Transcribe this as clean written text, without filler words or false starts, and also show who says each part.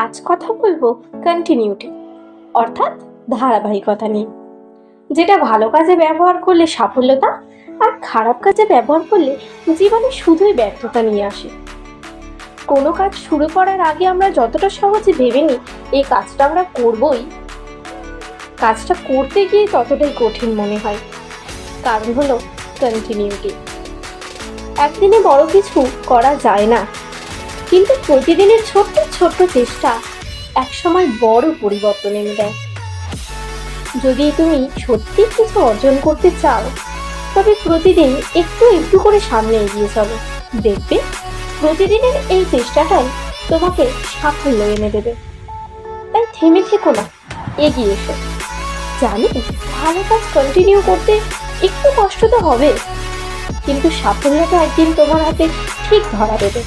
Speaker 1: আজ কথা বলবো কন্টিনিউটি অর্থাৎ ধারাবাহিকতা নিয়ে। যেটা ভালো কাজে ব্যবহার করলে সাফল্যতা, আর খারাপ কাজে ব্যবহার করলে জীবনে শুধুই ব্যর্থতা নিয়ে আসে। কোনো কাজ শুরু করার আগে আমরা যতটা সহজে ভেবে নিই এই কাজটা আমরা করবই, কাজটা করতে গিয়ে ততটাই কঠিন মনে হয়। কারণ হলো কন্টিনিউটি। একদিনে বড় কিছু করা যায় না, কিন্তু প্রতিদিনের ছোট্ট ছোট্ট চেষ্টা একসময় বড় পরিবর্তন এনে দেয়। যদি তুমি সত্যি কিছু অর্জন করতে চাও, তবে প্রতিদিন একটু একটু করে সামনে এগিয়ে চলো। দেখবে প্রতিদিনের এই চেষ্টাটাই তোমাকে সাফল্য এনে দেবে। তাই থেমে থেকো না, এগিয়ে এসো। জানি ভালো কাজ কন্টিনিউ করতে একটু কষ্ট তো হবে, কিন্তু সাফল্যটা একদিন তোমার হাতে ঠিক ধরা দেবে।